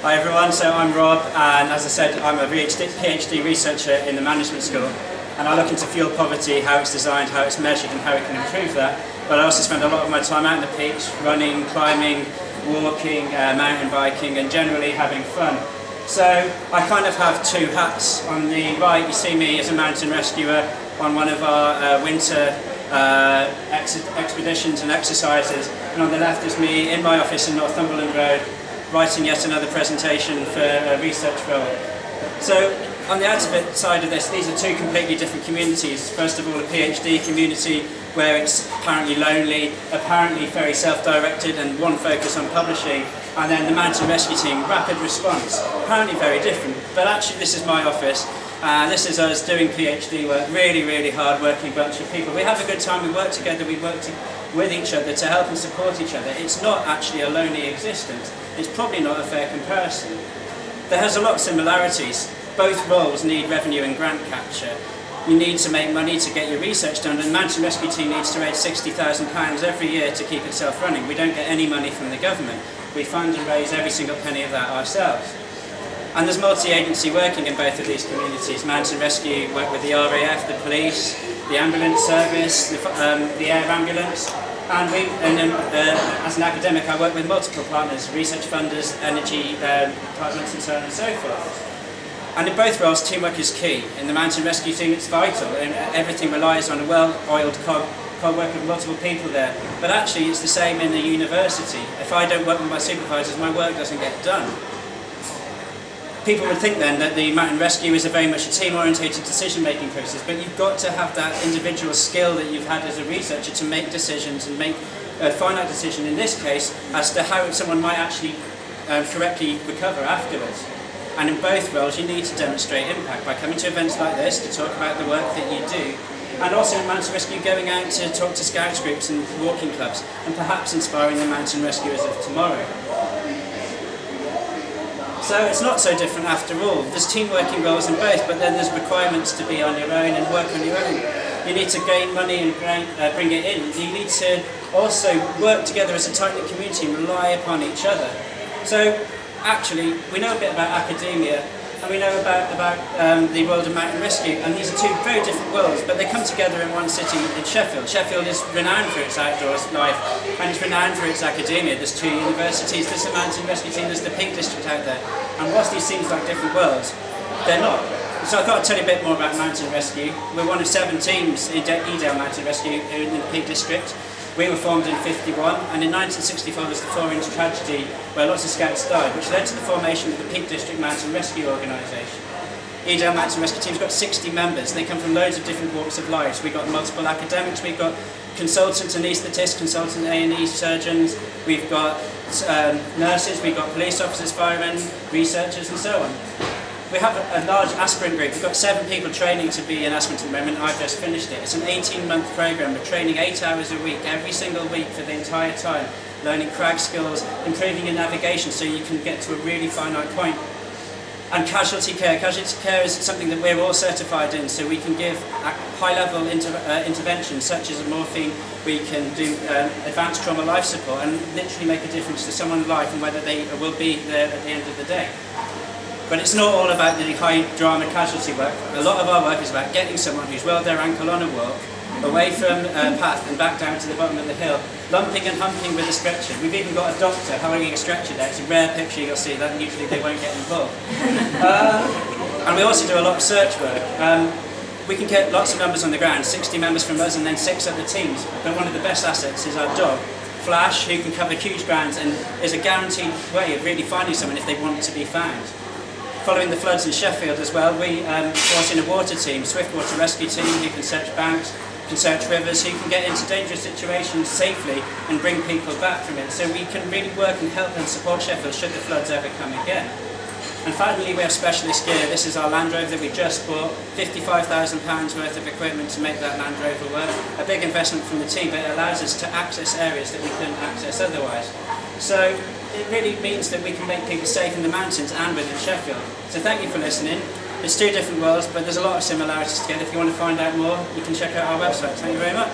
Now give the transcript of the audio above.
Hi everyone, so I'm Rob, and as I said, I'm a PhD researcher in the management school, and I look into fuel poverty, how it's designed, how it's measured, and how we can improve that. But I also spend a lot of my time out in the peaks, running, climbing, walking, mountain biking, and generally having fun. So I kind of have two hats. On the right, you see me as a mountain rescuer on one of our winter expeditions and exercises, and on the left is me in my office in Northumberland Road, writing yet another presentation for a research role. So on the side of this, these are two completely different communities. First of all, a PhD community where it's apparently lonely, apparently very self-directed and one focus on publishing, and then the mountain rescue team, rapid response, apparently very different. But actually this is my office. This is us doing PhD work, really hard working bunch of people. We have a good time, we work together, we work with each other to help and support each other. It's not actually a lonely existence. It's probably not a fair comparison. There has a lot of similarities. Both roles need revenue and grant capture. You need to make money to get your research done, and the mountain rescue team needs to raise £60,000 every year to keep itself running. We don't get any money from the government. We fund and raise every single penny of that ourselves. And there's multi-agency working in both of these communities. Mountain rescue work with the RAF, the police, the ambulance service, the air ambulance. And as an academic, I work with multiple partners, research funders, energy departments, and so on and so forth. And in both roles, teamwork is key. In the mountain rescue team, it's vital, and everything relies on a well-oiled co-work of multiple people there. But actually, it's the same in the university. If I don't work with my supervisors, my work doesn't get done. People would think then that the mountain rescue is a very much a team-orientated decision-making process, but you've got to have that individual skill that you've had as a researcher to make decisions and make a finite decision in this case as to how someone might actually correctly recover afterwards. And in both roles you need to demonstrate impact by coming to events like this to talk about the work that you do, and also in mountain rescue going out to talk to scouts groups and walking clubs and perhaps inspiring the mountain rescuers of tomorrow. So it's not so different after all. There's team working roles in both, but then there's requirements to be on your own and work on your own. You need to gain money and bring it in. You need to also work together as a tight-knit community and rely upon each other. So actually, we know a bit about academia, and we know about the world of mountain rescue, and these are two very different worlds, but they come together in one city in Sheffield. Sheffield is renowned for its outdoors life, and it's renowned for its academia. There's two universities, there's a mountain rescue team, there's the Peak District out there, and whilst these seem like different worlds, they're not. So I thought I'd tell you a bit more about mountain rescue. We're one of 7 teams in Edale Mountain Rescue in the Peak District. We were formed in '51, and in 1964 was the 4-inch tragedy where lots of scouts died, which led to the formation of the Peak District Mountain Rescue Organisation. Edale Mountain Rescue Team's got 60 members. They come from loads of different walks of life. We've got multiple academics, we've got consultant anaesthetists, consultant A&E surgeons, we've got nurses, we've got police officers, firemen, researchers, and so on. We have a large aspirant group. We've got 7 people training to be an aspirant at the moment. I've just finished it. It's an 18-month programme. We're training 8 hours a week, every single week for the entire time, learning crag skills, improving your navigation so you can get to a really finite point. And casualty care. Casualty care is something that we're all certified in, so we can give high-level interventions such as morphine. We can do advanced trauma life support and literally make a difference to someone's life and whether they will be there at the end of the day. But it's not all about the high drama casualty work. A lot of our work is about getting someone who's rolled their ankle on a walk away from a path and back down to the bottom of the hill, lumping and humping with a stretcher. We've even got a doctor holding a stretcher there. It's a rare picture you'll see that, usually they won't get involved. And we also do a lot of search work. We can get lots of numbers on the ground, 60 members from us and then 6 other teams. But one of the best assets is our dog, Flash, who can cover huge grounds and is a guaranteed way of really finding someone if they want to be found. Following the floods in Sheffield as well, we brought in a water team, swift water rescue team, who can search banks, can search rivers, who can get into dangerous situations safely and bring people back from it. So we can really work and help and support Sheffield should the floods ever come again. And finally, we have specialist gear. This is our Land Rover that we just bought, £55,000 worth of equipment to make that Land Rover work. A big investment from the team, but it allows us to access areas that we couldn't access otherwise. So it really means that we can make people safe in the mountains and within Sheffield. So thank you for listening. It's 2 different worlds, but there's a lot of similarities together. If you want to find out more, you can check out our website. Thank you very much.